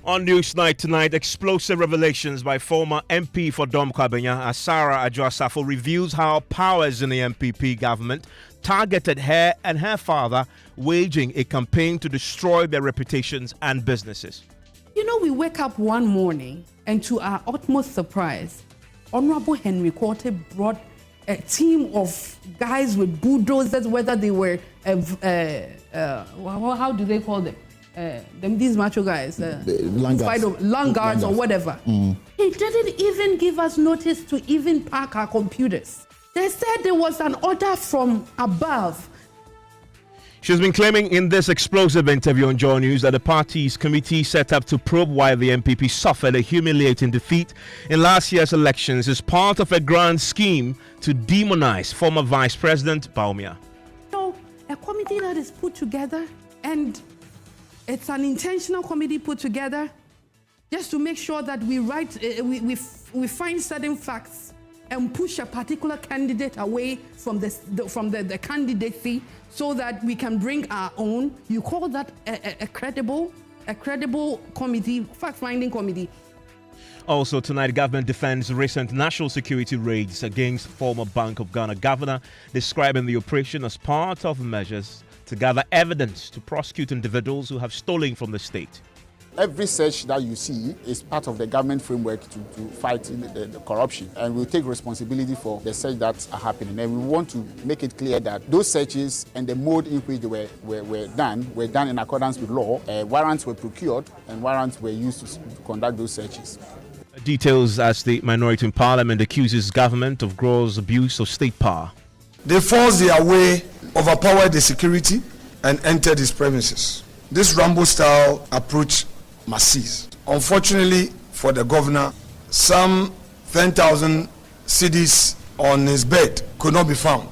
On Newsnight tonight, explosive revelations by former MP for Dom Kwabenya, Adwoa Safo, reveals how powers in the MPP government targeted her and her father, waging a campaign to destroy their reputations and businesses. You know, we wake up one morning and to our utmost surprise, Honorable Henry Quarter brought a team of guys with bulldozers, whether they were, how do they call them? These macho guys, Langards or whatever. He didn't even give us notice to even park our computers. They said there was an order from above. She's been claiming in this explosive interview on JoyNews that the party's committee set up to probe why the MPP suffered a humiliating defeat in last year's elections is part of a grand scheme to demonize former Vice President Bawumia. So, a committee that is put together, and it's an intentional committee put together just to make sure that we find certain facts and push a particular candidate away from the candidacy so that we can bring our own. You call that a credible committee, fact-finding committee. Also tonight, government defends recent national security raids against former Bank of Ghana governor, describing the operation as part of measures to gather evidence to prosecute individuals who have stolen from the state. Every search that you see is part of the government framework to fight the corruption, and we'll take responsibility for the search that are happening. And we want to make it clear that those searches and the mode in which they were done in accordance with law. Warrants were procured and warrants were used to conduct those searches. Details as the minority in parliament accuses government of gross abuse of state power. They forced their way, overpowered the security, and entered his premises. This Rambo-style approach must cease. Unfortunately for the governor, some 10,000 cedis on his bed could not be found.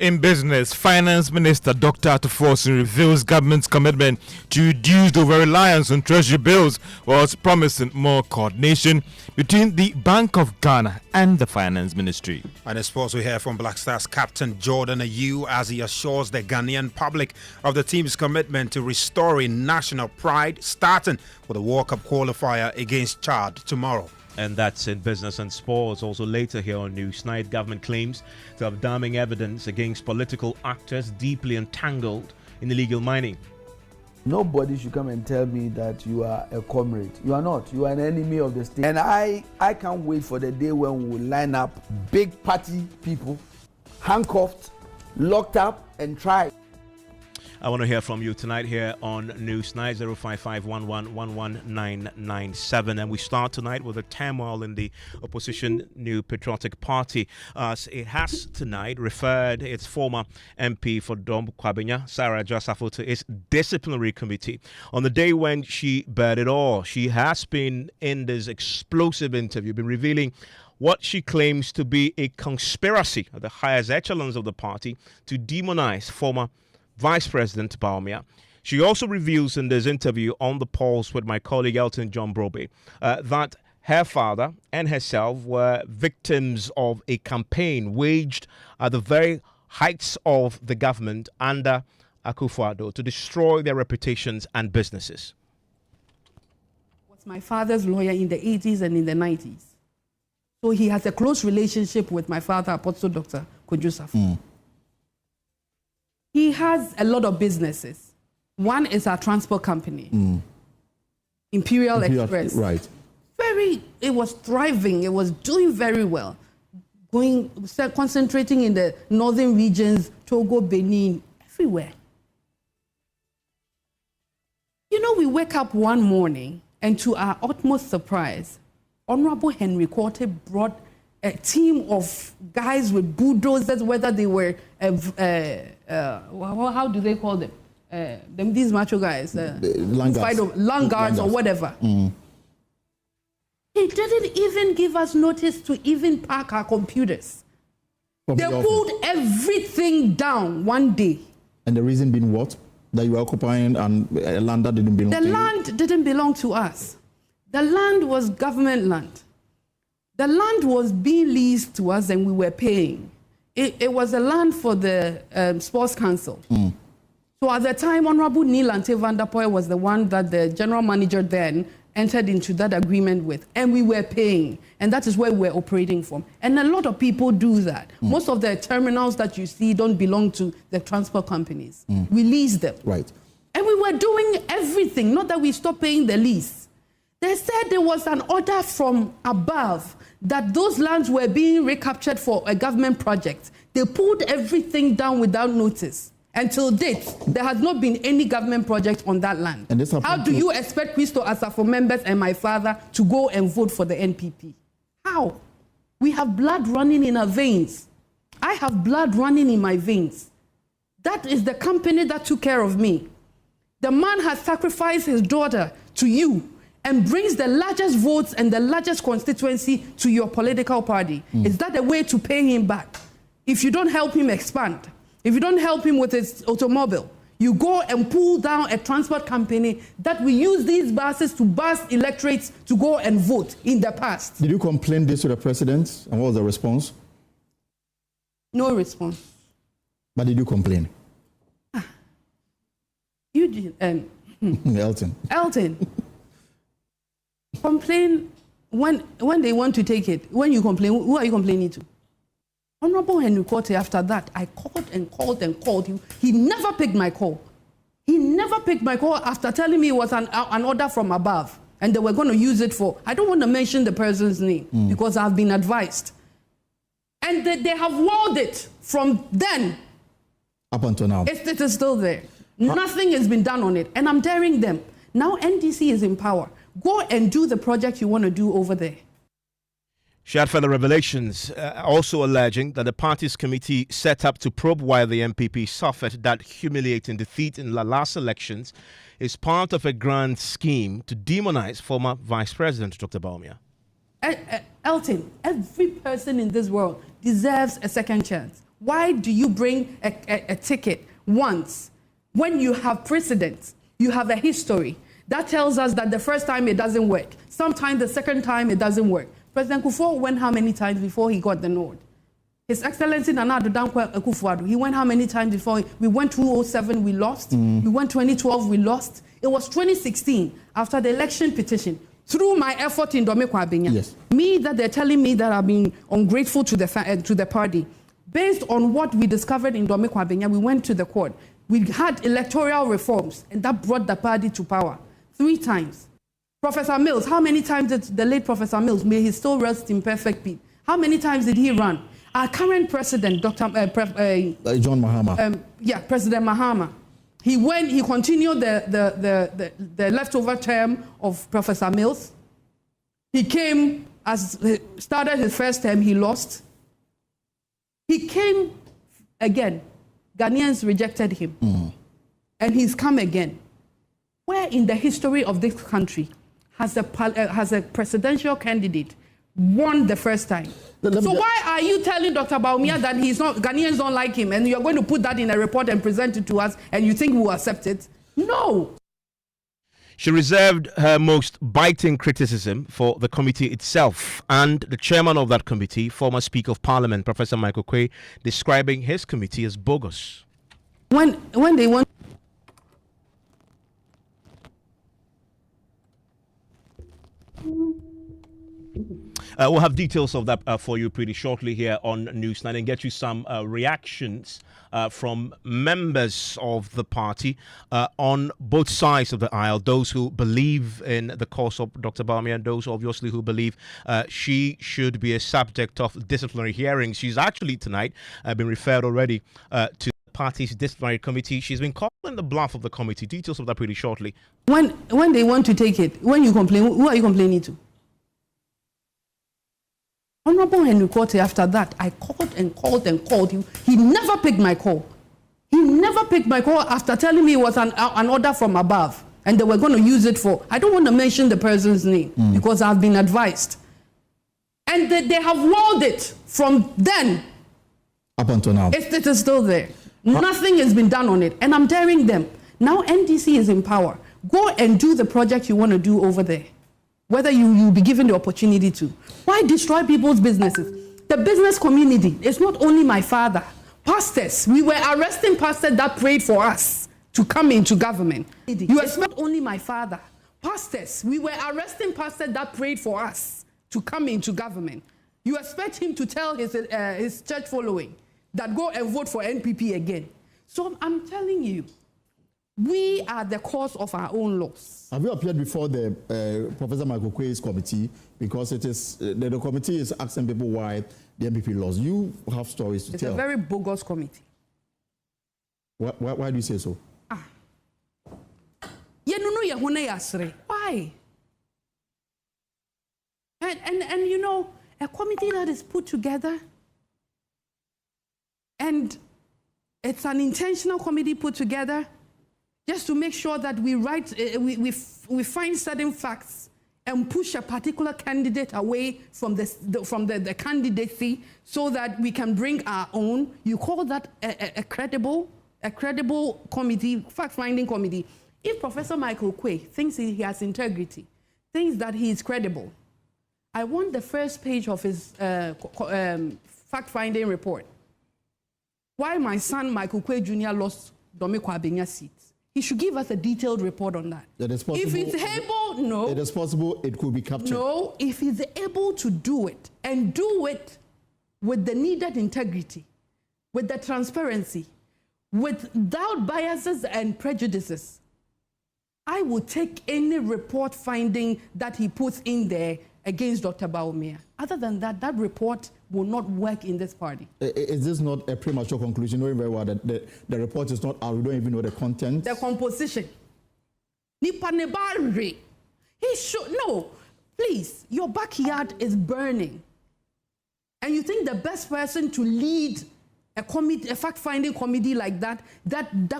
In business, Finance Minister Dr. Adwoa reveals government's commitment to reduce the over-reliance on treasury bills, whilst promising more coordination between the Bank of Ghana and the Finance Ministry. And in sports, we hear from Black Stars captain Jordan Ayew as he assures the Ghanaian public of the team's commitment to restoring national pride, starting with a World Cup qualifier against Chad tomorrow. And that's in business and sports. Also later here on Newsnight, government claims to have damning evidence against political actors deeply entangled in illegal mining. Nobody should come and tell me that you are a comrade. You are not. You are an enemy of the state. And I can't wait for the day when we will line up big party people, handcuffed, locked up, and tried. I want to hear from you tonight here on Newsnight 05511119997, and we start tonight with a turmoil in the opposition New Patriotic Party, as it has tonight referred its former MP for Dom Kwabenya, Adwoa Safo, to its disciplinary committee on the day when she bared it all. She has been in this explosive interview, been revealing what she claims to be a conspiracy at the highest echelons of the party to demonize former Vice President Bawumia. She also reveals in this interview on The Pulse with my colleague Elton John Brobe that her father and herself were victims of a campaign waged at the very heights of the government under Akufo-Addo to destroy their reputations and businesses. Was my father's lawyer in the 80s and in the 90s. So he has a close relationship with my father, Apostle Dr. Adwoa Safo. He has a lot of businesses. One is our transport company, Imperial Express. Right. It was thriving. It was doing very well. Concentrating in the northern regions, Togo, Benin, everywhere. You know, we wake up one morning and to our utmost surprise, Honorable Henry Quarter brought a team of guys with bulldozers, whether they were, how do they call them? These macho guys, Langards or whatever. He didn't even give us notice to even park our computers. They pulled everything down one day. And the reason being what? That you were occupying and land that didn't belong to you? The land didn't belong to us. The land was government land. The land was being leased to us and we were paying. It was a land for the Sports Council. So at the time, Honorable Neil Ante van der Poel was the one that the general manager then entered into that agreement with, and we were paying, and that is where we're operating from. And a lot of people do that. Most of the terminals that you see don't belong to the transport companies. We lease them. Right. And we were doing everything, not that we stopped paying the lease. They said there was an order from above that those lands were being recaptured for a government project. They pulled everything down without notice. Until date, there has not been any government project on that land. And this How do you expect Christo Asafo members and my father to go and vote for the NPP? How? We have blood running in our veins. I have blood running in my veins. That is the company that took care of me. The man has sacrificed his daughter to you and brings the largest votes and the largest constituency to your political party. Is that a way to pay him back? If you don't help him expand, if you don't help him with his automobile, you go and pull down a transport company that will use these buses to bus electorates to go and vote in the past. Did you complain this to the president, and what was the response? No response. But did you complain? You did, Elton. Complain when they want to take it. When you complain, who are you complaining to? Honorable Henry Korte, after that, I called and called and called him. He never picked my call. He never picked my call after telling me it was an order from above and they were going to use it for, I don't want to mention the person's name because I've been advised. And they have walled it from then. Up until now. It is still there. Nothing has been done on it. And I'm daring them. Now NDC is in power. Go and do the project you want to do over there. She had further revelations, also alleging that the party's committee set up to probe why the MPP suffered that humiliating defeat in the last elections is part of a grand scheme to demonize former Vice President Dr. Bawumia. Elton, every person in this world deserves a second chance. Why do you bring a ticket once when you have precedent, you have a history? That tells us that the first time it doesn't work. Sometimes the second time it doesn't work. President Kufuor went how many times before he got the nod? His Excellency Nana Addo Dankwa Akufo-Addo, he went how many times before? We went 2007, we lost. We went 2012, we lost. It was 2016, after the election petition, through my effort in Dome Kwabenya. Yes. Me, that they're telling me that I've been ungrateful to the party. Based on what we discovered in Dome Kwabenya, we went to the court. We had electoral reforms, and that brought the party to power 3 times. Professor Mills, how many times did the late Professor Mills, may he still rest in perfect peace, how many times did he run? Our current president, John Mahama. President Mahama. He continued the leftover term of Professor Mills. He started his first term, he lost. He came again. Ghanaians rejected him. And he's come again. Where in the history of this country has a presidential candidate won the first time? So why are you telling Dr. Bawumia that Ghanaians don't like him, and you're going to put that in a report and present it to us, and you think we'll accept it? No. She reserved her most biting criticism for the committee itself and the chairman of that committee, former Speaker of Parliament, Professor Michael Quay, describing his committee as bogus. When they want we'll have details of that for you pretty shortly here on Newsnight and get you some reactions from members of the party on both sides of the aisle, those who believe in the cause of Dr. Bawumia and those obviously who believe she should be a subject of disciplinary hearings. She's actually tonight been referred already to the party's disciplinary committee. She's been calling the bluff of the committee. Details of that pretty shortly. When they want to take it, when you complain, who are you complaining to? Honorable Henry Korte, after that, I called and called and called him. He never picked my call. He never picked my call after telling me it was an order from above and they were going to use it for, I don't want to mention the person's name because I've been advised. And they have walled it from then. Up until now. It is still there. Nothing has been done on it. And I'm daring them. Now NDC is in power. Go and do the project you want to do over there. Whether you'll be given the opportunity to. Why destroy people's businesses? The business community, it's not only my father. Pastors, we were arresting pastors that prayed for us. to come into government. You expect not only my father, pastors. We were arresting pastors that prayed for us to come into government. You expect him to tell his church following that go and vote for NPP again. So I'm telling you, we are the cause of our own loss. Have you appeared before the Professor Michael Quay's committee? Because it is the committee is asking people why the MPP lost. You have stories to tell. It's a very bogus committee. Why do you say so? Why? And you know, a committee that is put together, and it's an intentional committee put together just to make sure that we find certain facts and push a particular candidate away from the candidacy so that we can bring our own. You call that a credible committee, fact-finding committee. If Professor Michael Quay thinks he has integrity, thinks that he is credible, I want the first page of his fact-finding report. Why my son Michael Quay Jr. lost Dome Kwabenya's seat. He should give us a detailed report on that. That is possible. If he's able, no. It is possible it could be captured. No, if he's able to do it, and do it with the needed integrity, with the transparency, without biases and prejudices, I will take any report finding that he puts in there against Dr. Bawumia. Other than that, that report will not work in this party. Is this not a premature conclusion, knowing very well that the report is not out? We don't even know the content. The composition. Nipa nebari. He should, no, please, your backyard is burning. And you think the best person to lead a committee, a fact-finding committee like that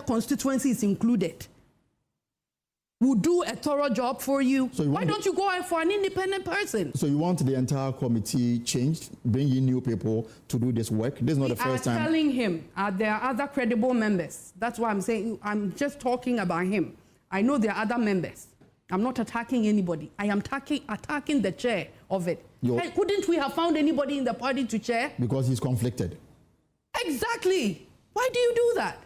constituency is included, will do a thorough job for you. So why don't you go out for an independent person? So you want the entire committee changed, bring in new people to do this work? This is not the first time. I'm telling him there are other credible members. That's why I'm saying, I'm just talking about him. I know there are other members. I'm not attacking anybody. I am attacking the chair of it. Hey, couldn't we have found anybody in the party to chair? Because he's conflicted. Exactly. Why do you do that?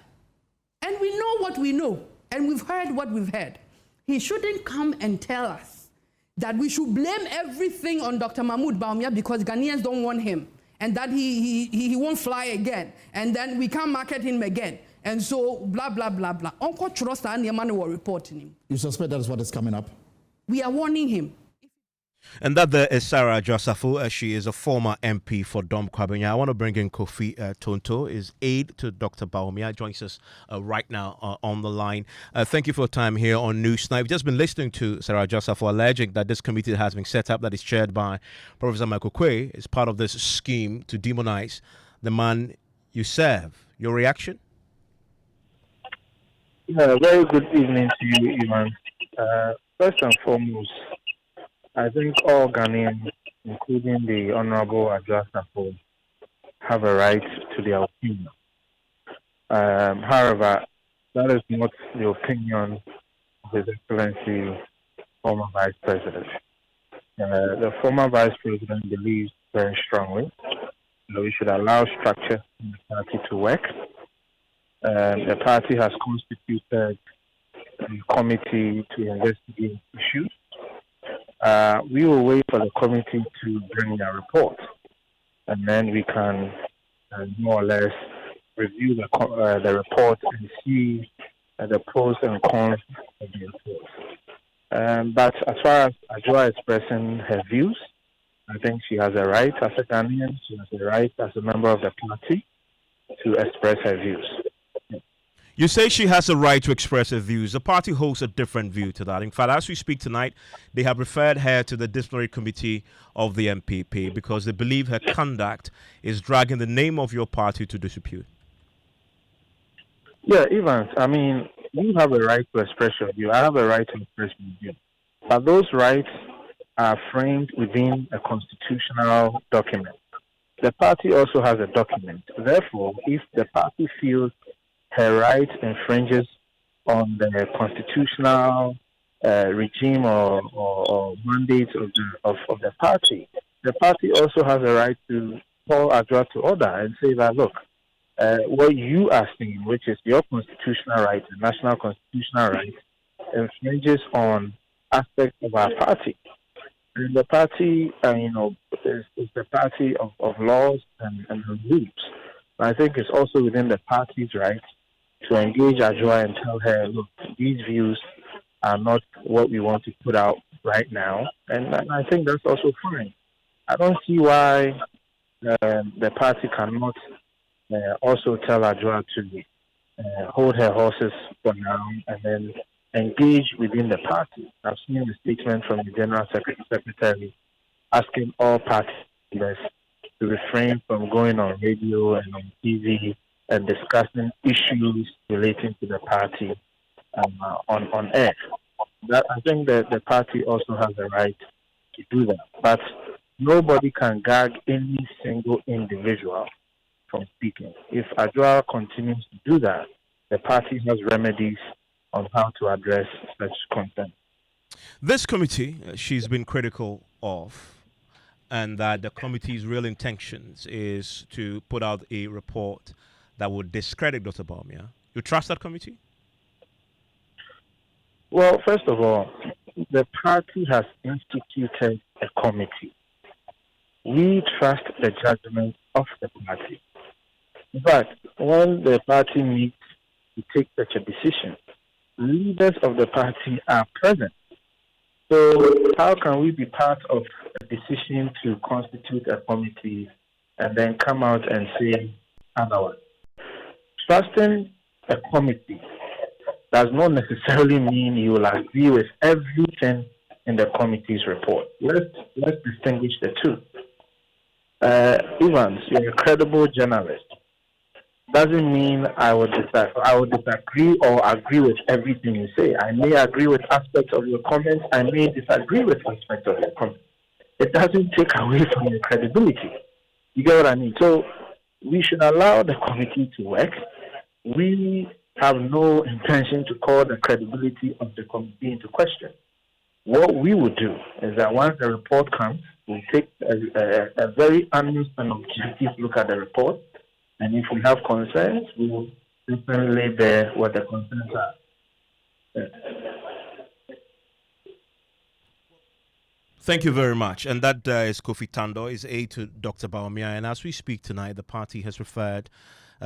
And we know what we know, and we've heard what we've heard. He shouldn't come and tell us that we should blame everything on Dr. Mahmoud Bawumia because Ghanaians don't want him, and that he won't fly again, and then we can't market him again, and so blah, blah, blah, blah. Uncle Trust and Yamani were reporting him. You suspect that is what is coming up? We are warning him. And that there is Adwoa Safo. She is a former MP for Dom Kwabenya. I want to bring in Kofi Tonto, is aide to Dr. Bawumia, joins us right now on the line. Thank you for your time here on News Night. We've just been listening to Adwoa Safo alleging that this committee has been set up that is chaired by Professor Michael Quay is part of this scheme to demonize the man you serve. Your reaction? Very good evening to you, Ivan. First and foremost, I think all Ghanaians, including the Honorable Adwoa Safo, have a right to their opinion. However, that is not the opinion of His Excellency, former Vice President. The former Vice President believes very strongly that we should allow structure in the party to work. The party has constituted a committee to investigate issues. We will wait for the committee to bring their report, and then we can more or less review the report and see the pros and cons of the report. But as far as Adwoa expressing her views, I think she has a right as a Ghanaian, she has a right as a member of the party to express her views. You say she has a right to express her views. The party holds a different view to that. In fact, as we speak tonight, they have referred her to the disciplinary committee of the MPP because they believe her conduct is dragging the name of your party to disrepute. Yeah, Evans, I mean, you have a right to express your view. I have a right to express my view. But those rights are framed within a constitutional document. The party also has a document. Therefore, if the party feels her right infringes on the constitutional regime or mandate of the party. The party also has a right to call Adwoa to order and say that, look, what you are saying, which is your constitutional right, the national constitutional right, infringes on aspects of our party. And the party, is the party of laws and rules. I think it's also within the party's right to engage Adwoa and tell her, look, these views are not what we want to put out right now. And I think that's also fine. I don't see why the party cannot also tell Adwoa to hold her horses for now and then engage within the party. I've seen a statement from the General Secretary asking all party leaders to refrain from going on radio and on TV and discussing issues relating to the party on air. That, I think that the party also has the right to do that. But nobody can gag any single individual from speaking. If Adwoa continues to do that, the party has remedies on how to address such concerns. This committee, she's been critical of, and that the committee's real intentions is to put out a report that would discredit Dr. Bawumia. You trust that committee? Well, first of all, the party has instituted a committee. We trust the judgment of the party. In fact, when the party meets to take such a decision, leaders of the party are present. So how can we be part of a decision to constitute a committee and then come out and say otherwise? Trusting a committee does not necessarily mean you will agree with everything in the committee's report. Let's distinguish the two. Evans, you're a credible journalist. Doesn't mean I would disagree or agree with everything you say. I may agree with aspects of your comments. I may disagree with aspects of your comments. It doesn't take away from your credibility. You get what I mean? So we should allow the committee to work. We have no intention to call the credibility of the committee into question. What we would do is that once the report comes, we'll take a very honest and objective look at the report. And if we have concerns, we will definitely bear what the concerns are. Yeah. Thank you very much. And that is Kofi Tando, is aide to Dr. Bawumia. And as we speak tonight, the party has referred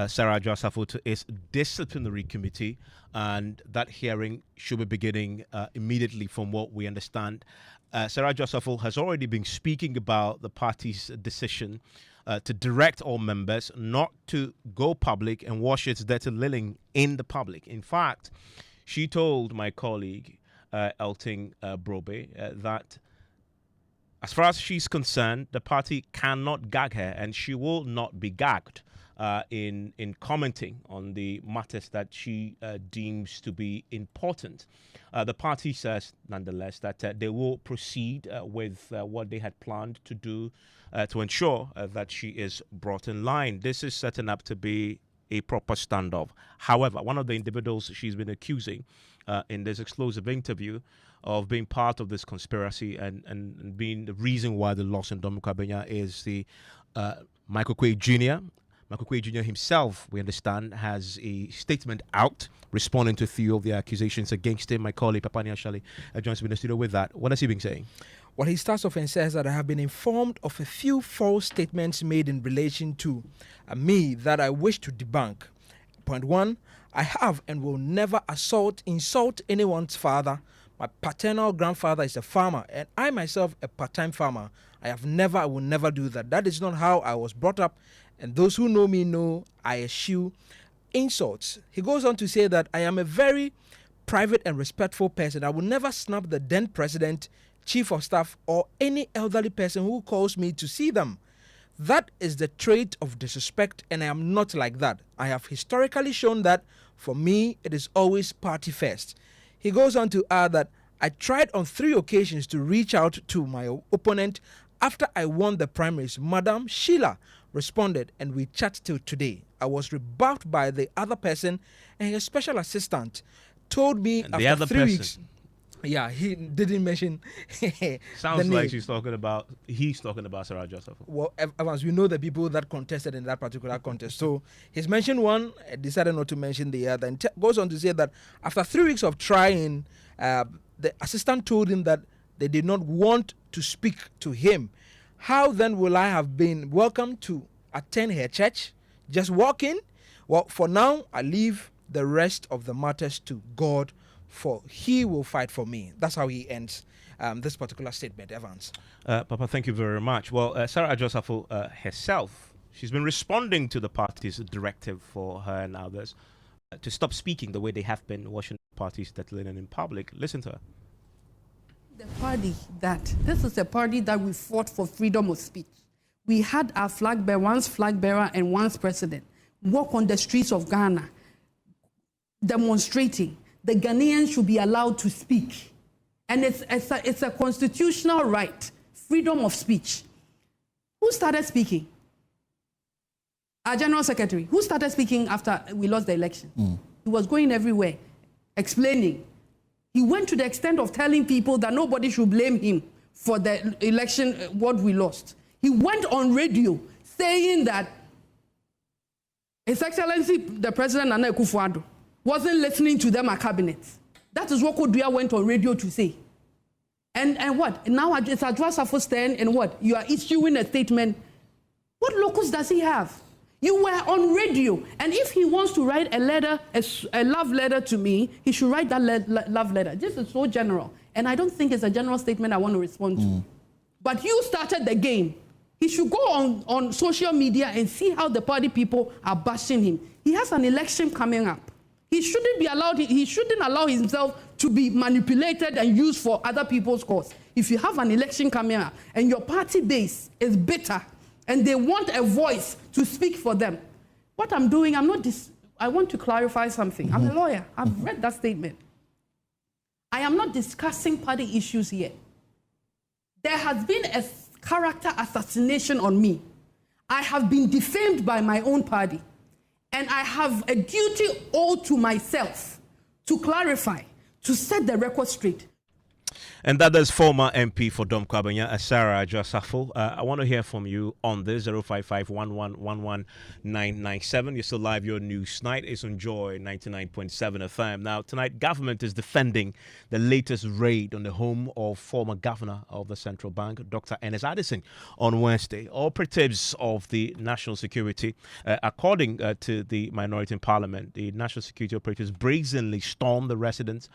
Sarah Adwoa Safo to its disciplinary committee, and that hearing should be beginning immediately from what we understand. Sarah Adwoa Safo has already been speaking about the party's decision to direct all members not to go public and wash its dirty linen in the public. In fact, she told my colleague, Elting Brobe, that as far as she's concerned, the party cannot gag her, and she will not be gagged in commenting on the matters that she deems to be important. The party says, nonetheless, that they will proceed with what they had planned to do to ensure that she is brought in line. This is setting up to be a proper standoff. However, one of the individuals she's been accusing in this explosive interview of being part of this conspiracy and being the reason why the loss in Dom Kwabenya is the Michael Quay Jr. Michael Quay Jr. himself, we understand, has a statement out responding to a few of the accusations against him. My colleague, Papani Ashali, joins me in the studio with that. What has he been saying? Well, he starts off and says that I have been informed of a few false statements made in relation to me that I wish to debunk. Point one, I have and will never insult anyone's father. My paternal grandfather is a farmer, and I myself a part-time farmer. I will never do that. That is not how I was brought up, and those who know me know I eschew insults. He goes on to say that I am a very private and respectful person. I will never snub the then president, chief of staff, or any elderly person who calls me to see them. That is the trait of disrespect, and I am not like that. I have historically shown that for me, it is always party first. He goes on to add that I tried on 3 occasions to reach out to my opponent after I won the primaries. Madam Sheila responded, and we chat till today. I was rebuffed by the other person, and his special assistant told me and after 3 weeks. Yeah, he didn't mention. Sounds the like name. he's talking about Sarah Joseph. Well, Evans, we know the people that contested in that particular contest. So he's mentioned one, decided not to mention the other, and goes on to say that after 3 weeks of trying, the assistant told him that they did not want to speak to him. How then will I have been welcome to attend her church? Just walk in? Well, for now, I leave the rest of the matters to God, for he will fight for me. That's how he ends this particular statement, Evans. Papa, thank you very much. Well, Sarah Adwoa Safo herself, she's been responding to the party's directive for her and others to stop speaking the way they have been watching parties settling in public. Listen to her. This is a party that we fought for freedom of speech. We had our flag bearer, once flag bearer and once president, walk on the streets of Ghana, demonstrating the Ghanaians should be allowed to speak. And it's a constitutional right, freedom of speech. Who started speaking? Our General Secretary. Who started speaking after we lost the election? He was going everywhere, explaining. He went to the extent of telling people that nobody should blame him for the election, what we lost. He went on radio saying that His Excellency, the President Nana Akufo-Addo, wasn't listening to them at cabinet. That is what Kodua went on radio to say. And what? Now it's Adwoa Safo's turn, and what? You are issuing a statement. What locus does he have? You were on radio, and if he wants to write a letter, a love letter to me, he should write that love letter. This is so general, and I don't think it's a general statement I want to respond to. But you started the game. He should go on social media and see how the party people are bashing him. He has an election coming up. He shouldn't allow himself to be manipulated and used for other people's cause. If you have an election coming up and your party base is bitter and they want a voice to speak for them, what I'm doing, I want to clarify something. I'm a lawyer. I've read that statement. I am not discussing party issues here. There has been a character assassination on me. I have been defamed by my own party. And I have a duty owed to myself to clarify, to set the record straight. And that is former MP for Dom Kwabenya, Sarah Adwoa Safo. I want to hear from you on this 055-1111-997. You're still live. Your news night is on Joy 99.7 FM. Now, tonight, government is defending the latest raid on the home of former governor of the central bank, Dr. Ernest Addison, on Wednesday. Operatives of the national security, according to the minority in parliament, the national security operatives brazenly stormed the residence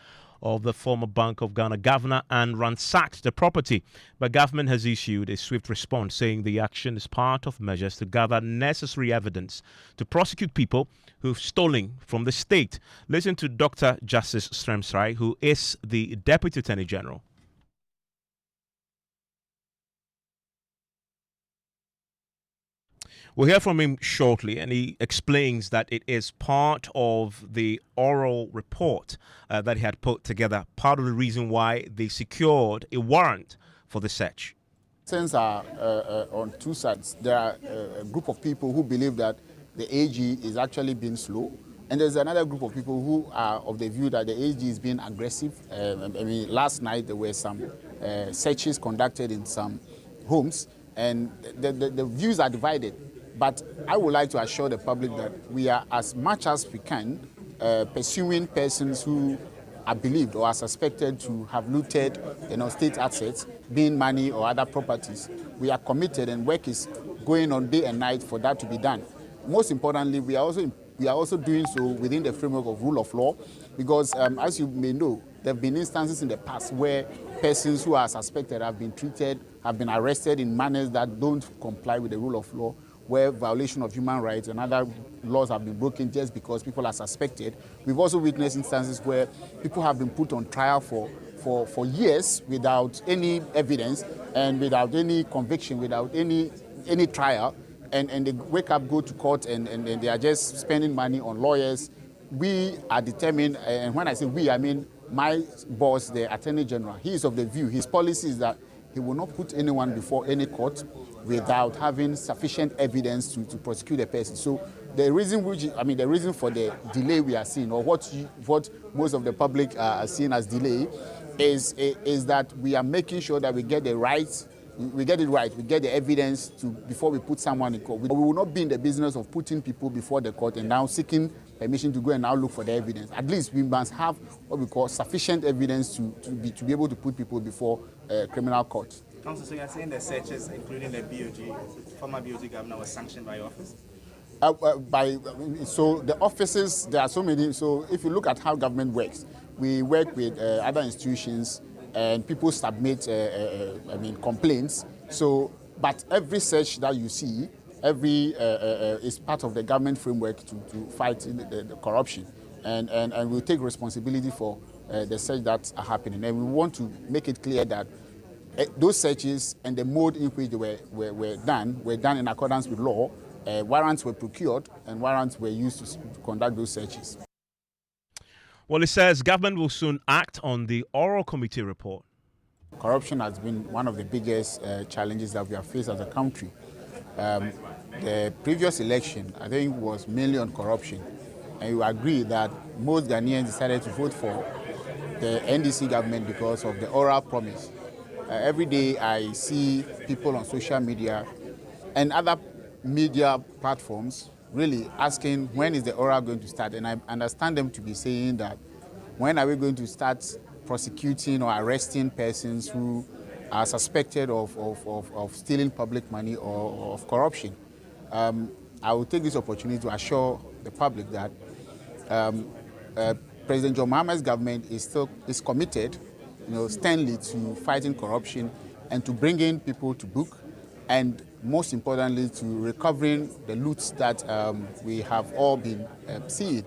of the former Bank of Ghana governor and ransacked the property. But government has issued a swift response saying the action is part of measures to gather necessary evidence to prosecute people who've stolen from the state. Listen to Dr. Justice Stremsrai, who is the Deputy Attorney General. We'll hear from him shortly, and he explains that it is part of the oral report that he had put together, part of the reason why they secured a warrant for the search. Concerns are on two sides. There are a group of people who believe that the AG is actually being slow, and there's another group of people who are of the view that the AG is being aggressive. Last night there were some searches conducted in some homes, and the views are divided. But I would like to assure the public that we are, as much as we can, pursuing persons who are believed or are suspected to have looted, state assets, being money or other properties. We are committed, and work is going on day and night for that to be done. Most importantly, we are also doing so within the framework of rule of law, because as you may know, there have been instances in the past where persons who are suspected have been treated, have been arrested in manners that don't comply with the rule of law, where violation of human rights and other laws have been broken just because people are suspected. We've also witnessed instances where people have been put on trial for years without any evidence and without any conviction, without any trial, and they wake up, go to court, and they are just spending money on lawyers. We are determined, and when I say we, I mean my boss, the Attorney General. He is of the view, his policy is that he will not put anyone before any court without having sufficient evidence to prosecute the person. So the reason for the delay we are seeing, or what most of the public are seeing as delay, is that we are making sure that we get it right, we get the evidence before we put someone in court. We will not be in the business of putting people before the court and now seeking permission to go and now look for the evidence. At least we must have what we call sufficient evidence to be able to put people before criminal court. Council, so you're saying the searches, including the BoG, former BoG governor, was sanctioned by your office? So the offices, there are so many. So if you look at how government works, we work with other institutions and people submit, complaints. So, but every search that you see, is part of the government framework to fight the corruption, and we'll take responsibility for the search that are happening. And we want to make it clear that those searches and the mode in which they were done in accordance with law. Warrants were procured and warrants were used to conduct those searches. Well, it says government will soon act on the oral committee report. Corruption has been one of the biggest challenges that we have faced as a country. The previous election, I think, was mainly on corruption. And you agree that most Ghanaians decided to vote for the NDC government because of the oral promise. Every day I see people on social media and other media platforms really asking when is the oral going to start, and I understand them to be saying that when are we going to start prosecuting or arresting persons who are suspected of stealing public money or of corruption. I will take this opportunity to assure the public that President John Mahama's government is committed, sternly to fighting corruption and to bringing people to book, and most importantly to recovering the loots that we have all been seeing.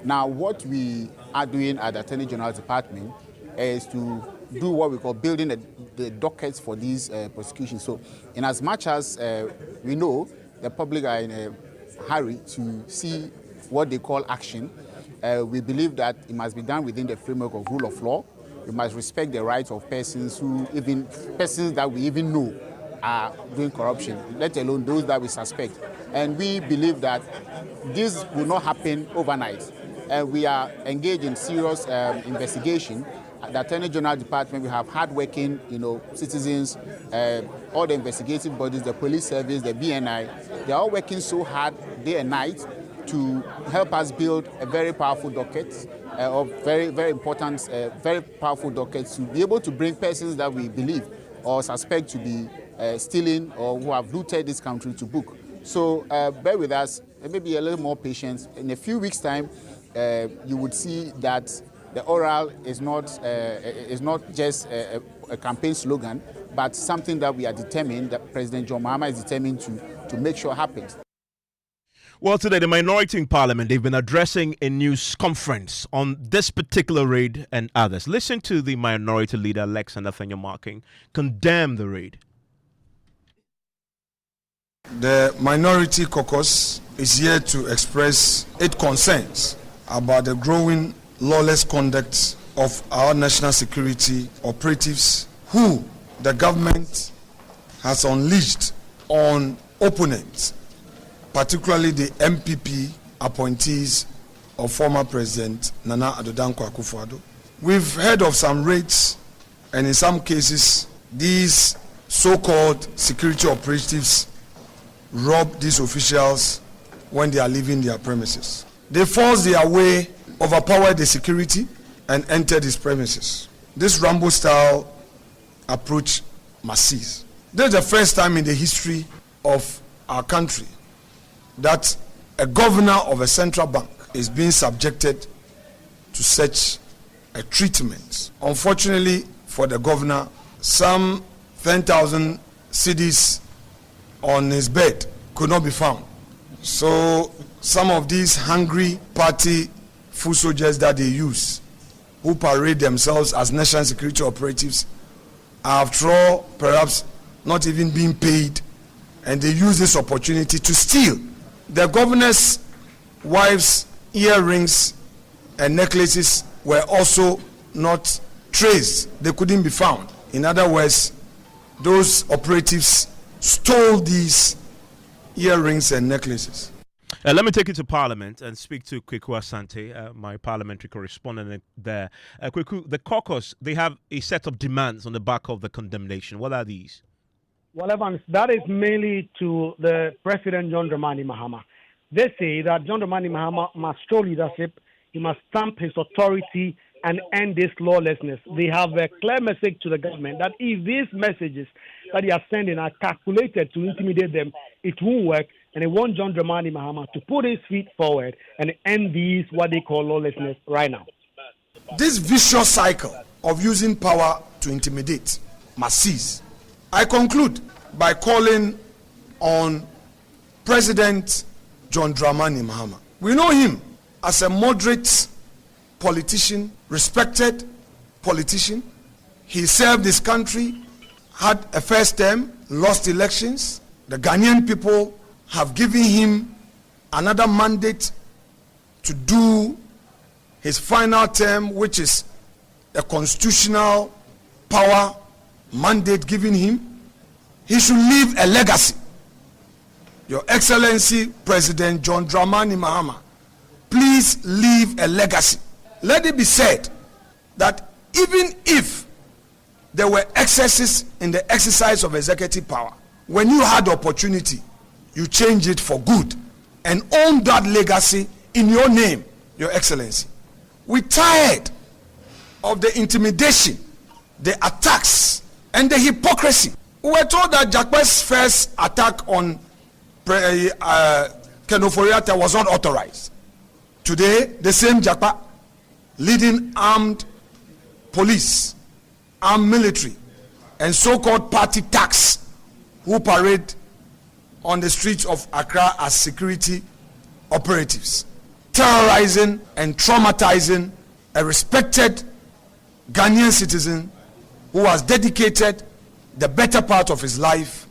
Now, what we are doing at the Attorney General's Department is to do what we call building the dockets for these prosecutions. So, in as much as we know the public are in a hurry to see what they call action, we believe that it must be done within the framework of rule of law. We must respect the rights of persons that we even know are doing corruption, let alone those that we suspect. And we believe that this will not happen overnight. We are engaged in serious investigation. At the Attorney General Department, we have hard-working, citizens, all the investigative bodies, the police service, the BNI. They are all working so hard day and night to help us build a very powerful docket, of very, very important, very powerful dockets to be able to bring persons that we believe or suspect to be stealing or who have looted this country to book. So bear with us, maybe a little more patience. In a few weeks' time, you would see that the oral is not just a campaign slogan, but something that we are determined, that President John Mahama is determined to make sure happens. Well, today, the minority in Parliament, they've been addressing a news conference on this particular raid and others. Listen to the minority leader, Alexander Fenyo-Marking, condemn the raid. The minority caucus is here to express its concerns about the growing lawless conduct of our national security operatives who the government has unleashed on opponents, particularly the MPP appointees of former President Nana Addo Dankwa Akufo-Addo. We've heard of some raids, and in some cases, these so-called security operatives rob these officials when they are leaving their premises. They force their way, overpower the security, and enter these premises. This Rambo-style approach must cease. This is the first time in the history of our country that a governor of a central bank is being subjected to such a treatment. Unfortunately for the governor, some 10,000 cedis on his bed could not be found. So some of these hungry party foot soldiers that they use, who parade themselves as national security operatives, are after all perhaps not even being paid, and they use this opportunity to steal. The governor's wife's earrings and necklaces were also not traced. They couldn't be found. In other words, those operatives stole these earrings and necklaces. Let me take you to Parliament and speak to Kweku Asante, my parliamentary correspondent there. Kweku, the caucus, they have a set of demands on the back of the condemnation. What are these? Well, Evans, that is mainly to the President John Dramani Mahama. They say that John Dramani Mahama must show leadership, he must stamp his authority and end this lawlessness. They have a clear message to the government that if these messages that they are sending are calculated to intimidate them, it won't work. And they want John Dramani Mahama to put his feet forward and end these, what they call lawlessness right now. This vicious cycle of using power to intimidate must cease. I conclude by calling on President John Dramani Mahama. We know him as a moderate politician, respected politician. He served his country, had a first term, lost elections. The Ghanaian people have given him another mandate to do his final term, which is a constitutional power mandate given him. He should leave a legacy. Your Excellency President John Dramani Mahama, please leave a legacy. Let it be said that even if there were excesses in the exercise of executive power, when you had the opportunity, you change it for good and own that legacy in your name, Your Excellency. We're tired of the intimidation, the attacks, and the hypocrisy. We were told that Jakpe's first attack on Kenoforiata was not authorized. Today, the same Jakpa leading armed police, armed military, and so-called party thugs who parade on the streets of Accra as security operatives, terrorizing and traumatizing a respected Ghanaian citizen who has dedicated the better part of his life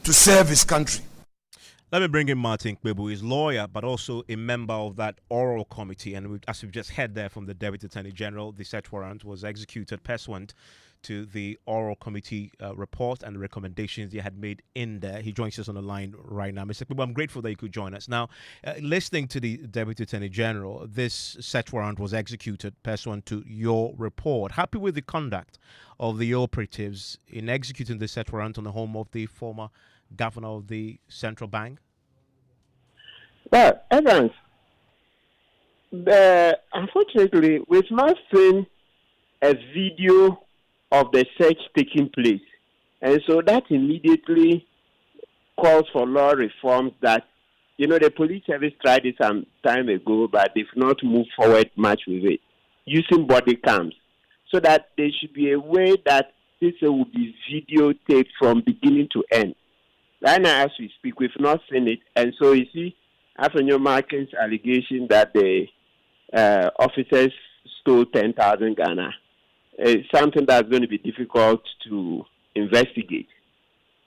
to serve his country. Let me bring in Martin Kpebu. He's a lawyer, but also a member of that oral committee. And as we've just heard there from the Deputy Attorney General, the search warrant was executed pursuant to the oral committee report and the recommendations they had made in there. He joins us on the line right now. Mr. Kpebu, I'm grateful that you could join us. Now, listening to the Deputy Attorney General, this search warrant was executed pursuant to your report. Happy with the conduct of the operatives in executing the search warrant on the home of the former governor of the central bank? Well, Evans, unfortunately, we've not seen a video of the search taking place. And so that immediately calls for law reforms that, the police service tried it some time ago, but they've not moved forward much with it, using body cams. So that there should be a way that this will be videotaped from beginning to end. Right now, as we speak, we've not seen it. And so you see, after your Markin's allegation that the officers stole 10,000 Ghana, it's something that's going to be difficult to investigate.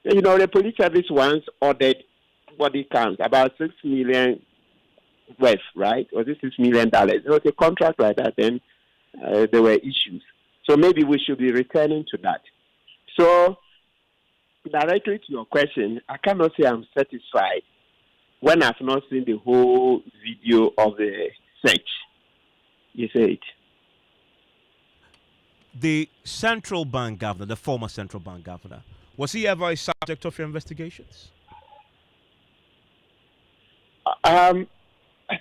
The police service once ordered body cams, about 6 million worth, right? Was it $6 million? It was a contract like that, then there were issues. So maybe we should be returning to that. So, directly to your question, I cannot say I'm satisfied when I've not seen the whole video of the search. You say it. The central bank governor, the former central bank governor, was he ever a subject of your investigations? I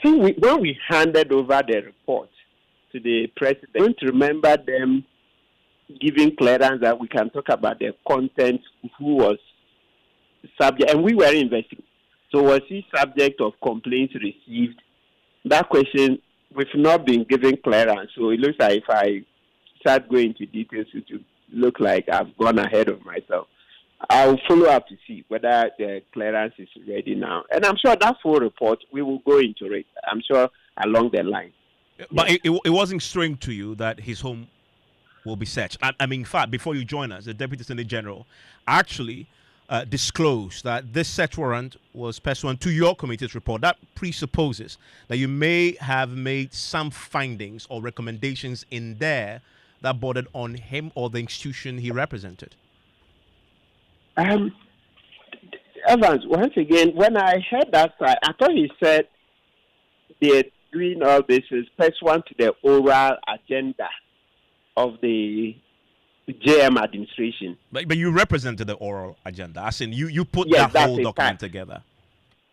think when we handed over the report to the president, I don't remember them giving clearance that we can talk about the content, who was subject, and we were investigating. So was he subject of complaints received? That question, we've not been given clearance. So it looks like if I start going into details, it will look like I've gone ahead of myself. I'll follow up to see whether the clearance is ready now. And I'm sure that full report, we will go into it, I'm sure, along the line. But it wasn't strange to you that his home will be searched. I mean, in fact, before you join us, the Deputy Attorney General actually disclosed that this search warrant was pursuant to your committee's report. That presupposes that you may have made some findings or recommendations in there that bordered on him or the institution he represented. Evans, once again, when I heard that, I thought he said they're doing all this is pursuant to the oral agenda of the JM administration. But you represented the oral agenda. As in, you put Yes, that whole that's a document part. together.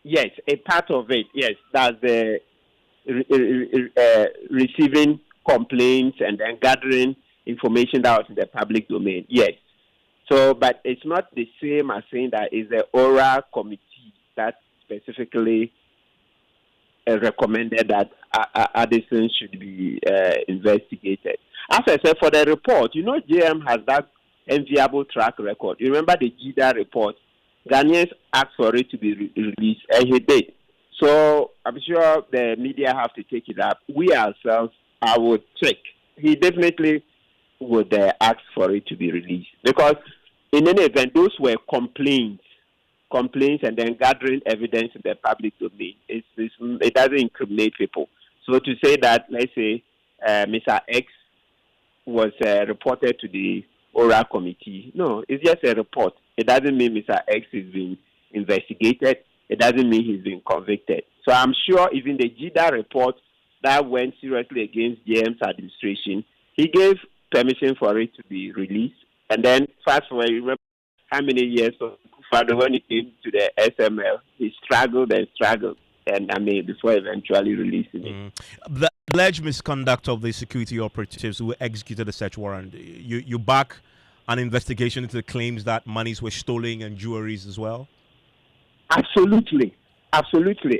Yes, a part of it. Yes, that's the receiving complaints and then gathering information that was in the public domain. Yes. So, but it's not the same as saying that it's the oral committee that specifically recommended that Addison should be investigated. As I said, for the report, JM has that enviable track record. You remember the GIDA report? Ghanaians asked for it to be released, and he did. So I'm sure the media have to take it up. We ourselves, I would check. He definitely would ask for it to be released, because in any event, those were complaints, and then gathering evidence in the public domain. It doesn't incriminate people. So to say that, let's say, Mr. X was reported to the oral committee, no, it's just a report. It doesn't mean Mr. X is being investigated. It doesn't mean he's been convicted. So I'm sure even the GIDA report that went seriously against JM's administration, he gave permission for it to be released. And then fast forward, you remember how many years Father, when he came to the SML, he struggled and struggled, and before eventually releasing it. The alleged misconduct of the security operatives who executed the search warrant, you back an investigation into the claims that monies were stolen and jewelries as well? Absolutely.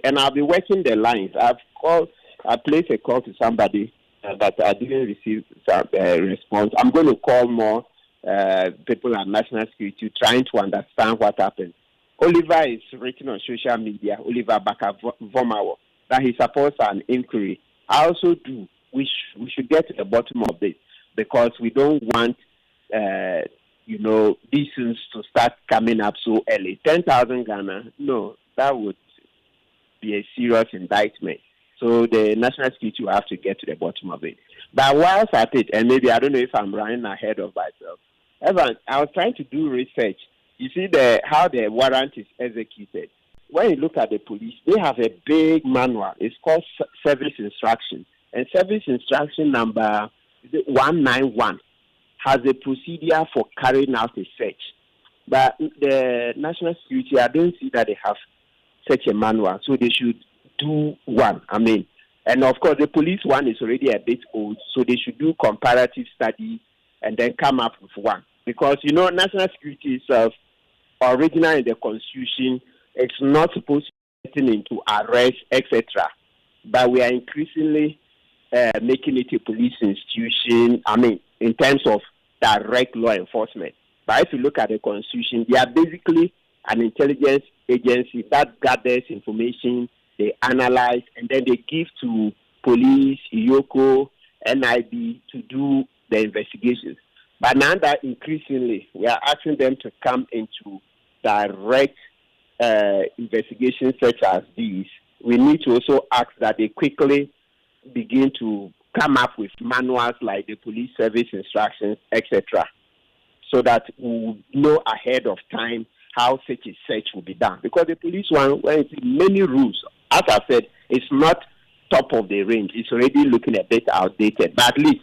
And I'll be working the lines. I placed a call to somebody that I didn't receive some response. I'm going to call more people at National Security trying to understand what happened. Oliver is written on social media, Oliver Baka-Vomawo, that he supports an inquiry. I also do. We should get to the bottom of this, because we don't want these things to start coming up so early. 10,000 Ghana, no, that would be a serious indictment. So the National Security will have to get to the bottom of it. But whilst at it, and maybe I don't know if I'm running ahead of myself, Evan, I was trying to do research. You see how the warrant is executed. When you look at the police, they have a big manual. It's called Service Instruction. And Service Instruction number 191 has a procedure for carrying out a search. But the National Security, I don't see that they have such a manual. So they should do one. And of course, the police one is already a bit old. So they should do comparative studies and then come up with one. Because, national security itself, original in the Constitution, it's not supposed to be into arrest, etc. But we are increasingly making it a police institution, in terms of direct law enforcement. But if you look at the Constitution, they are basically an intelligence agency that gathers information, they analyze, and then they give to police, IOCO, NIB to do the investigations. But now that increasingly we are asking them to come into direct investigations such as these, we need to also ask that they quickly begin to come up with manuals like the police service instructions, etc., so that we will know ahead of time how such a search will be done. Because the police one, when it's many rules, as I said, it's not top of the range. It's already looking a bit outdated. But at least,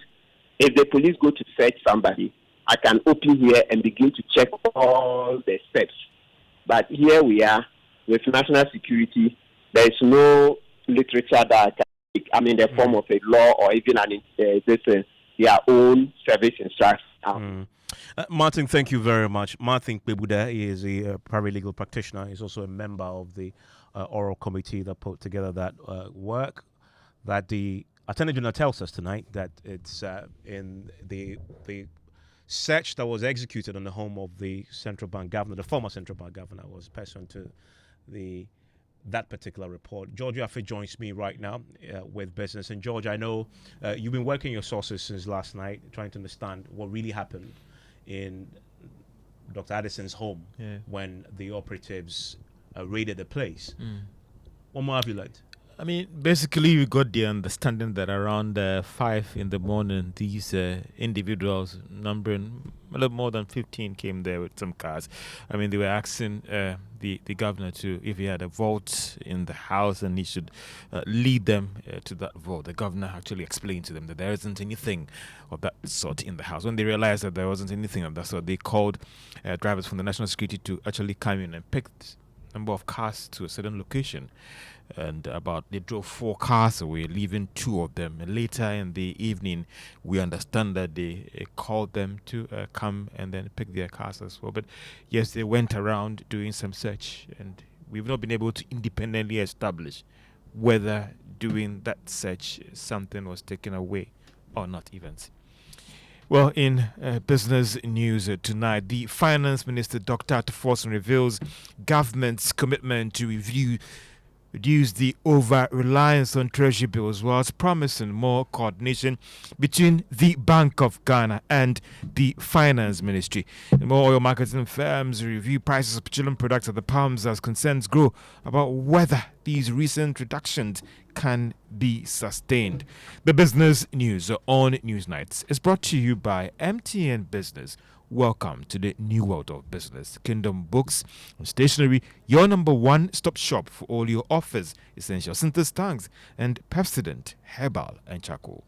if the police go to search somebody, I can open here and begin to check all the steps. But here we are with national security. There is no literature that I can take, in the form of a law or even their own service instruction. Martin, thank you very much. Martin Kpebuda is a paralegal practitioner. He's also a member of the oral committee that put together that work that the Attorney General tells us tonight that it's in the search that was executed on the home of the central bank governor, the former central bank governor, was pursuant to that particular report. George Affe joins me right now with business. And George, I know you've been working your sources since last night, trying to understand what really happened in Dr. Addison's home when the operatives raided the place. What more have you learned? I mean, basically, we got the understanding that around 5 in the morning, these individuals, numbering a little more than 15, came there with some cars. I mean, they were asking the governor to, if he had a vote in the house, and he should lead them to that vote. The governor actually explained to them that there isn't anything of that sort in the house. When they realized that there wasn't anything of that sort, they called drivers from the national security to actually come in and pick a number of cars to a certain location. And they drove 4 cars away, leaving 2 of them. And later in the evening, we understand that they called them to come and then pick their cars as well. But yes, they went around doing some search, and we've not been able to independently establish whether doing that search something was taken away or not even. Well, in business news tonight, the Finance Minister, Dr. Adwoa reveals government's commitment to reduce the over-reliance on treasury bills, whilst promising more coordination between the Bank of Ghana and the Finance Ministry. More oil marketing firms review prices of petroleum products at the pumps as concerns grow about whether these recent reductions can be sustained. The business news on Newsnights is brought to you by MTN Business. Welcome to the new world of business. Kingdom Books and Stationery, your number one stop shop for all your offers, essential synthesis tanks, and Pepsodent, Herbal, and Charcoal.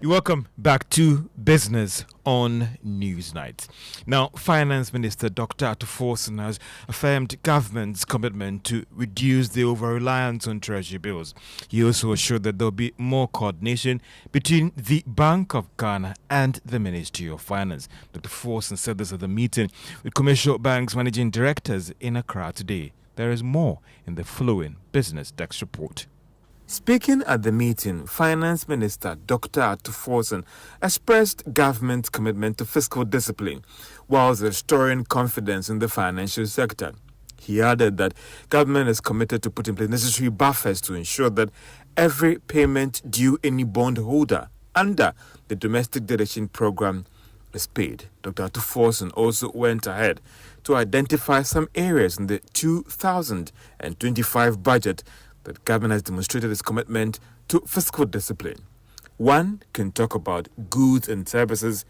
You're welcome back to Business on Newsnight. Now, Finance Minister Dr. Adwoa has affirmed government's commitment to reduce the over-reliance on treasury bills. He also assured that there will be more coordination between the Bank of Ghana and the Ministry of Finance. Dr. Adwoa said this at the meeting with commercial banks managing directors in Accra today. There is more in the following Business Desk report. Speaking at the meeting, Finance Minister Dr. Adwoa expressed government's commitment to fiscal discipline whilst restoring confidence in the financial sector. He added that government is committed to put in place necessary buffers to ensure that every payment due any bondholder under the domestic deduction program is paid. Dr. Adwoa also went ahead to identify some areas in the 2025 budget that government has demonstrated its commitment to fiscal discipline. One can talk about goods and services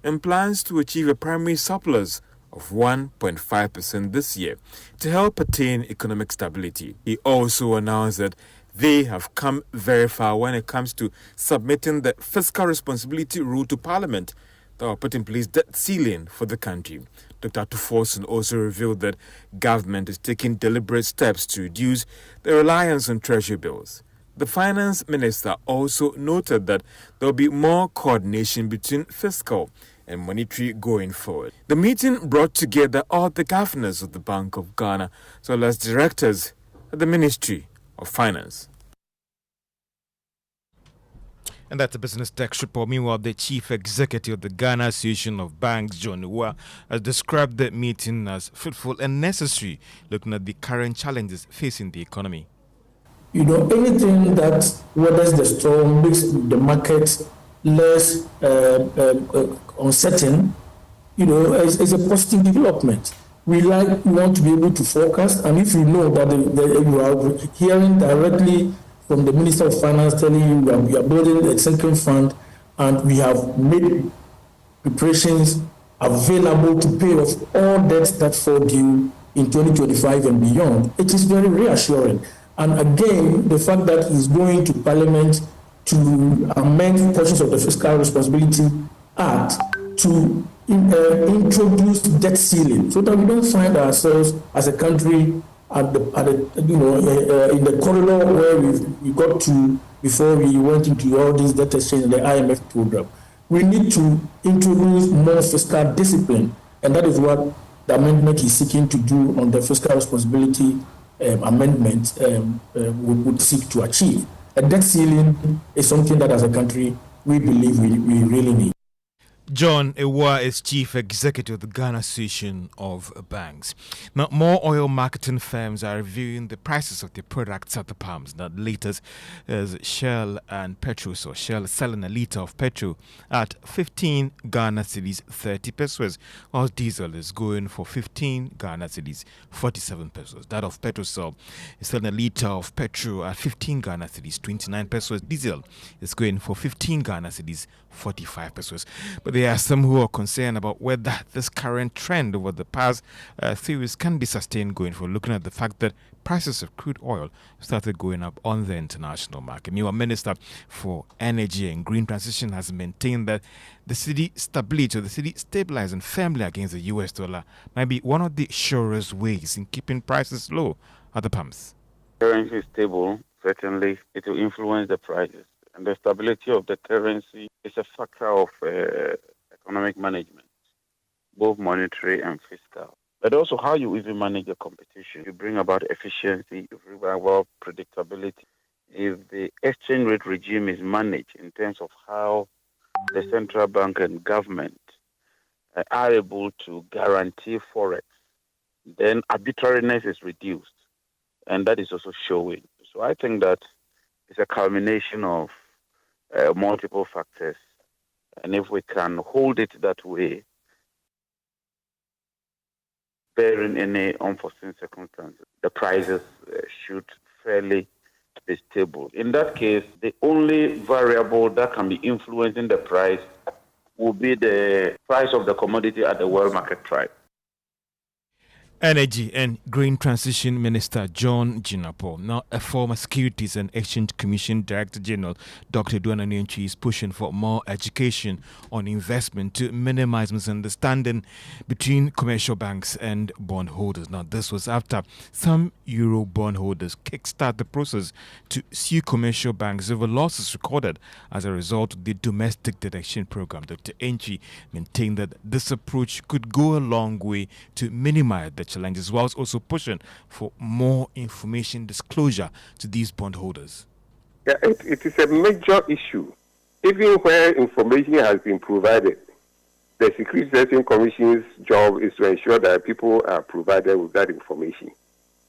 and plans to achieve a primary surplus of 1.5% this year to help attain economic stability. He also announced that they have come very far when it comes to submitting the fiscal responsibility rule to Parliament that will put in place debt ceiling for the country. Dr. Adwoa also revealed that government is taking deliberate steps to reduce the reliance on treasury bills. The finance minister also noted that there will be more coordination between fiscal and monetary going forward. The meeting brought together all the governors of the Bank of Ghana as well as directors at the Ministry of Finance. And that's a Business Desk report. Meanwhile, the Chief Executive of the Ghana Association of Banks, JoyNews, has described the meeting as fruitful and necessary, looking at the current challenges facing the economy. You know, anything that weathers the storm, makes the market less uncertain, you know, is a positive development. We want to be able to forecast, and if you know that you are hearing directly from the Minister of Finance telling you we are building a sinking fund and we have made preparations available to pay off all debts that fall due in 2025 and beyond, it is very reassuring. And again, the fact that he's going to Parliament to amend portions of the Fiscal Responsibility Act to introduce debt ceiling so that we don't find ourselves as a country in the corridor where we got to before we went into all these debt exchange and the IMF program. We need to introduce more fiscal discipline, and that is what the amendment is seeking to do on the fiscal responsibility amendment would seek to achieve. A debt ceiling is something that as a country we believe we really need. John Adwoa is Chief Executive of the Ghana Association of Banks. Now, more oil marketing firms are reviewing the prices of their products at the pumps. Now, the latest is Shell and Petrol. So, Shell is selling a litre of petrol at 15 Ghana cedis 30 pesos, while diesel is going for 15 Ghana cedis 47 pesos. That of Petrol is selling a litre of petrol at 15 Ghana cedis 29 pesos. Diesel is going for 15 Ghana cedis 45 pesos. But there are some who are concerned about whether this current trend over the past few weeks can be sustained going forward, looking at the fact that prices of crude oil started going up on the international market. Meanwhile, Minister for Energy and Green Transition has maintained that the cedi stability, or the cedi stabilizing firmly against the US dollar, might be one of the surest ways in keeping prices low at the pumps. Currency is stable, certainly it will influence the prices. And the stability of the currency is a factor of economic management, both monetary and fiscal. But also how you even manage the competition. You bring about efficiency, you bring about predictability. If the exchange rate regime is managed in terms of how the central bank and government are able to guarantee forex, then arbitrariness is reduced. And that is also showing. So I think that it's a culmination of multiple factors. And if we can hold it that way, bearing any unforeseen circumstances, the prices should fairly be stable. In that case, the only variable that can be influencing the price will be the price of the commodity at the world market price. Energy and Green Transition Minister John Jinapor, now a former Securities and Exchange Commission Director General, Dr. Adwoa Safo, is pushing for more education on investment to minimize misunderstanding between commercial banks and bondholders. Now, this was after some Euro bondholders kickstart the process to sue commercial banks over losses recorded as a result of the domestic detection program. Dr. Safo maintained that this approach could go a long way to minimize the challenges, whilst also pushing for more information disclosure to these bondholders. Yeah, it is a major issue. Even where information has been provided, the Securities and Exchange Commission's job is to ensure that people are provided with that information.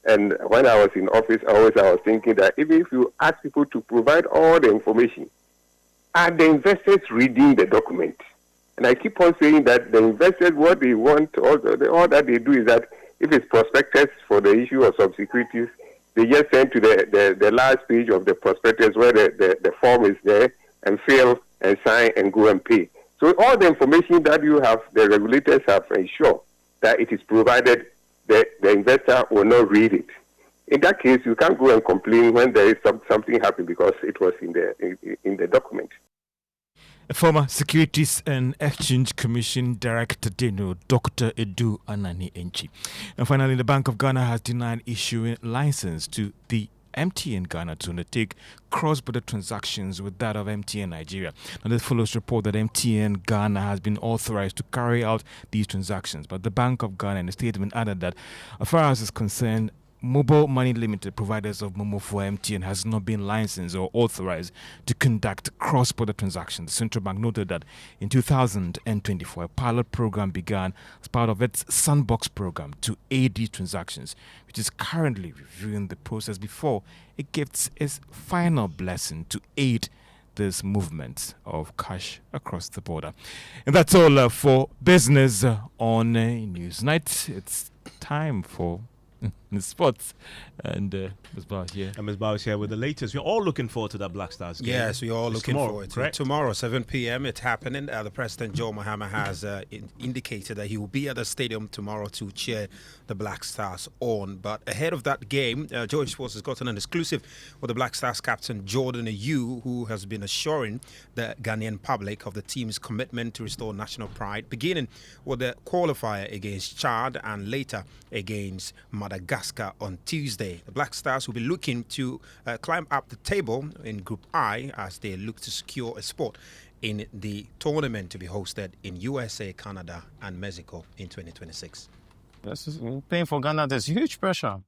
And when I was in office, I was thinking that even if you ask people to provide all the information, are the investors reading the document? And I keep on saying that the investors, what they want, all that they do is that if it's prospectus for the issue of subsecurities, they just send to the last page of the prospectus where the form is there and fill and sign and go and pay. So all the information that you have, the regulators have ensured that it is provided, the investor will not read it. In that case, you can't go and complain when there is something happened because it was in the document. Former Securities and Exchange Commission Director General Dr. Adwoa Safo. And finally, the Bank of Ghana has denied issuing license to the MTN Ghana to undertake cross-border transactions with that of MTN Nigeria. Now, this follows report that MTN Ghana has been authorized to carry out these transactions, but the Bank of Ghana in a statement added that, as far as is concerned, Mobile Money Limited, providers of Momo for MTN, has not been licensed or authorized to conduct cross-border transactions. The central bank noted that in 2024, a pilot program began as part of its Sandbox program to aid these transactions, which is currently reviewing the process before it gives its final blessing to aid this movement of cash across the border. And that's all for business on Newsnight. It's time for the sports, and Ms. Bao here. And Ms. Bao is here with the latest. We're all looking forward to that Black Stars game. Yes, we're all looking forward to it. Correct? Tomorrow, 7 p.m., it's happening. The President, Joe Mahama, has indicated that he will be at the stadium tomorrow to cheer the Black Stars on. But ahead of that game, Joy Sports has gotten an exclusive with the Black Stars captain, Jordan Ayew, who has been assuring the Ghanaian public of the team's commitment to restore national pride, beginning with the qualifier against Chad and later against Madagascar on Tuesday. The Black Stars will be looking to climb up the table in Group I as they look to secure a spot in the tournament to be hosted in USA, Canada, and Mexico in 2026. Yes, playing for Ghana, there's huge pressure.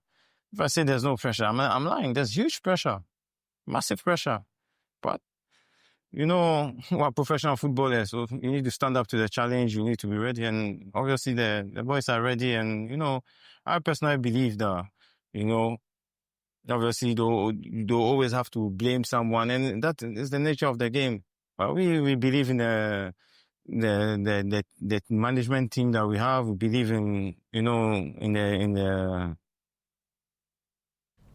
If I say there's no pressure, I'm lying. There's huge pressure, massive pressure. But we're professional footballers, so you need to stand up to the challenge. You need to be ready, and obviously the boys are ready. And I personally believe that obviously you don't always have to blame someone, and that is the nature of the game. But we believe in the management team that we have. We believe in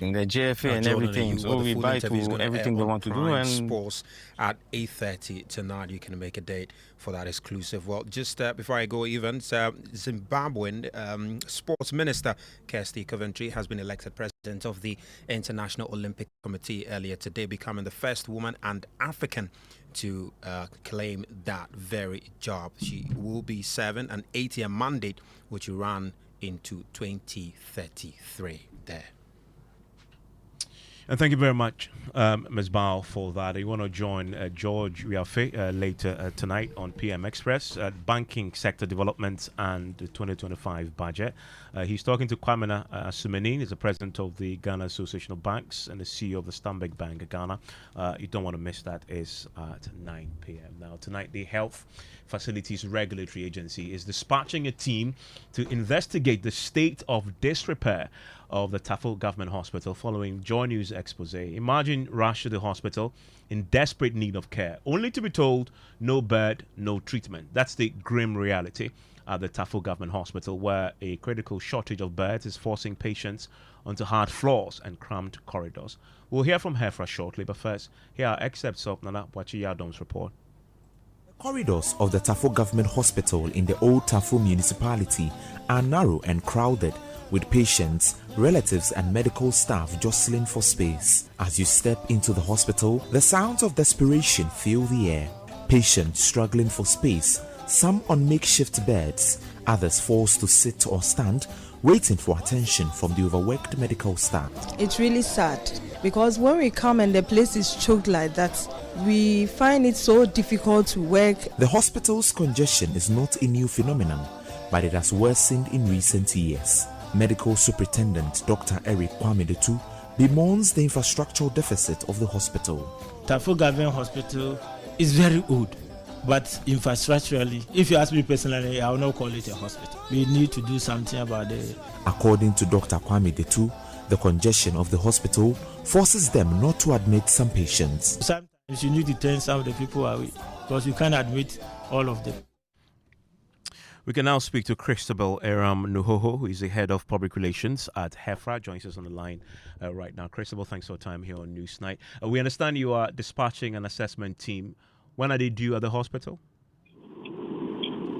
the JFA and everything. So we buy to everything they want to do. And Sports at 8:30 tonight. You can make a date for that exclusive. Well, just before I go, Evans, Zimbabwean sports minister Kirsty Coventry has been elected president of the International Olympic Committee earlier today, becoming the first woman and African to claim that very job. She will be serving an 8-year mandate, which will run into 2033 there. And thank you very much, Ms. Bao, for that. You want to join George Riafe later tonight on PM Express, banking sector developments and the 2025 budget. He's talking to Kwamina Sumenin, he's the president of the Ghana Association of Banks and the CEO of the Stanbic Bank of Ghana. You don't want to miss that. It's at 9 p.m. Now, tonight, the Health Facilities Regulatory Agency is dispatching a team to investigate the state of disrepair of the Tafo Government Hospital following JoyNews expose. Imagine rush to the hospital in desperate need of care, only to be told no bed, no treatment. That's the grim reality at the Tafo Government Hospital, where a critical shortage of beds is forcing patients onto hard floors and cramped corridors. We'll hear from Hefra shortly, but first, here are excerpts of Nana Wachiyadom's report. Corridors of the Tafo Government Hospital in the old Tafo municipality are narrow and crowded, with patients, relatives and medical staff jostling for space. As you step into the hospital, the sounds of desperation fill the air. Patients struggling for space, some on makeshift beds, others forced to sit or stand, waiting for attention from the overworked medical staff. It's really sad because when we come and the place is choked like that, we find it so difficult to work. The hospital's congestion is not a new phenomenon, but it has worsened in recent years. Medical Superintendent Dr. Eric Kwamedetu bemoans the infrastructural deficit of the hospital. Tafo Government Hospital is very old, but infrastructurally, if you ask me personally, I will not call it a hospital. We need to do something about it. According to Dr. Kwamedetu, the congestion of the hospital forces them not to admit some patients. Sometimes you need to turn some of the people away because you can't admit all of them. We can now speak to Christabel Aram Nuhoho, who is the head of public relations at HEFRA, joins us on the line right now. Christabel, thanks for your time here on Newsnight. We understand you are dispatching an assessment team. When are they due at the hospital?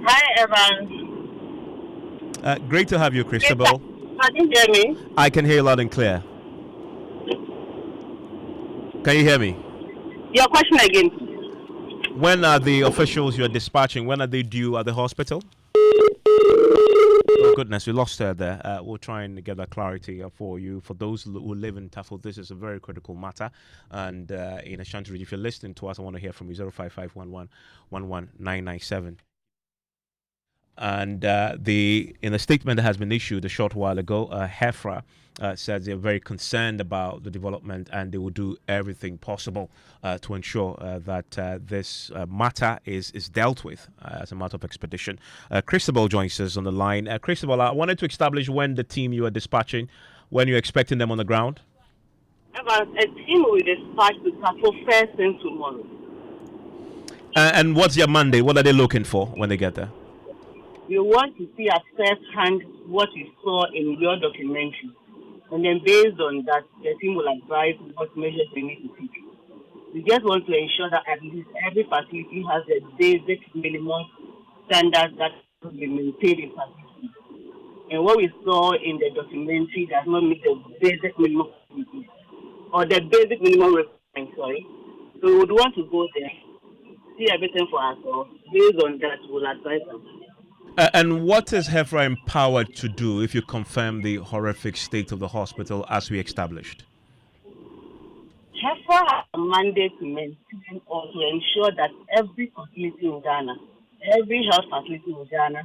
Hi, Evan. Great to have you, Christabel. Can you hear me? I can hear you loud and clear. Can you hear me? Your question again. When are the officials you're dispatching, when are they due at the hospital? Oh, goodness, we lost her there. We'll try and get that clarity for you. For those who live in Tafel, this is a very critical matter. And in Ashanti region, if you're listening to us, I want to hear from you. 05511 And in a statement that has been issued a short while ago, HEFRA says they're very concerned about the development and they will do everything possible to ensure that this matter is dealt with as a matter of expedition. Christabel joins us on the line. Christabel, I wanted to establish when the team you are dispatching, when you're expecting them on the ground. Evan, a team will dispatch to Tafo first thing tomorrow. And what's your mandate? What are they looking for when they get there? We want to see at first hand what we saw in your documentary. And then based on that, the team will advise what measures we need to take. We just want to ensure that at least every facility has a basic minimum standards that will be maintained in facilities. And what we saw in the documentary does not meet the basic minimum or the basic minimum requirement, sorry. So we would want to go there, see everything for ourselves. Based on that, we'll advise them. And what is HEFRA empowered to do if you confirm the horrific state of the hospital as we established? HEFRA has a mandate to maintain or to ensure that every facility in Ghana, every health facility in Ghana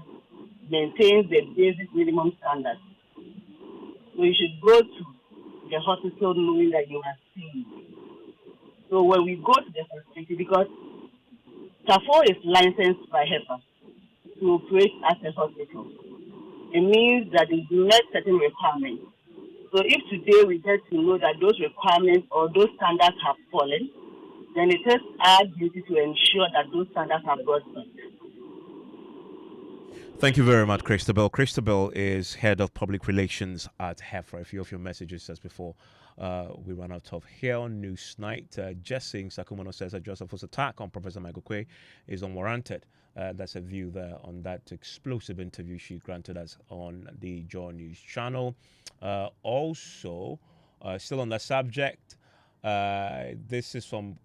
maintains the basic minimum standards. So you should go to the hospital knowing that you are safe. So when we go to the facility, because Safo is licensed by HEPA to operate as a hospital. It means that they met certain requirements. So if today we get to know that those requirements or those standards have fallen, then it is our duty to ensure that those standards are brought back. Thank you very much, Christabel. Christabel is head of public relations at HEFRA. A few of your messages as before we run out of here on Newsnight. Jessing Sakumono says that Joseph's attack on Professor Michael Quay is unwarranted. That's a view there on that explosive interview she granted us on the JoyNews channel. Also, still on that subject, this is from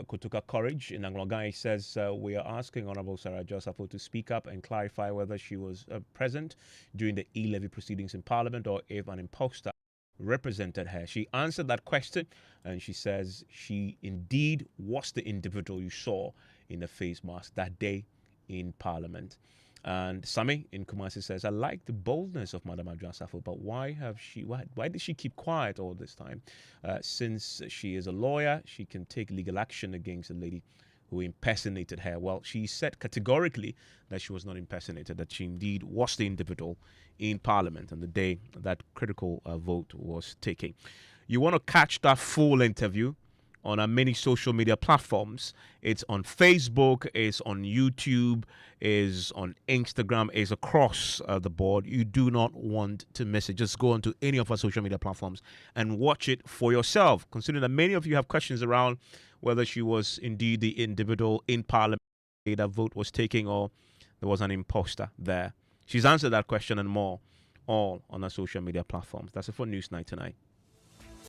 Kutuka Courage in Anglogai. He says, we are asking Honorable Sarah Safo to speak up and clarify whether she was present during the e-levy proceedings in Parliament or if an imposter represented her. She answered that question and she says she indeed was the individual you saw in the face mask that day in Parliament. And Sami in Kumasi says, I like the boldness of Madam Adwoa Safo, but why did she keep quiet all this time? Since she is a lawyer, she can take legal action against the lady who impersonated her. Well, she said categorically that she was not impersonated, that she indeed was the individual in Parliament on the day that critical vote was taken. You want to catch that full interview on our many social media platforms. It's on Facebook, it's on YouTube, is on Instagram, is across the board. You do not want to miss it. Just go onto any of our social media platforms and watch it for yourself, considering that many of you have questions around whether she was indeed the individual in Parliament that vote was taking or there was an imposter there. She's answered that question and more, all on our social media platforms. That's it for Newsnight tonight.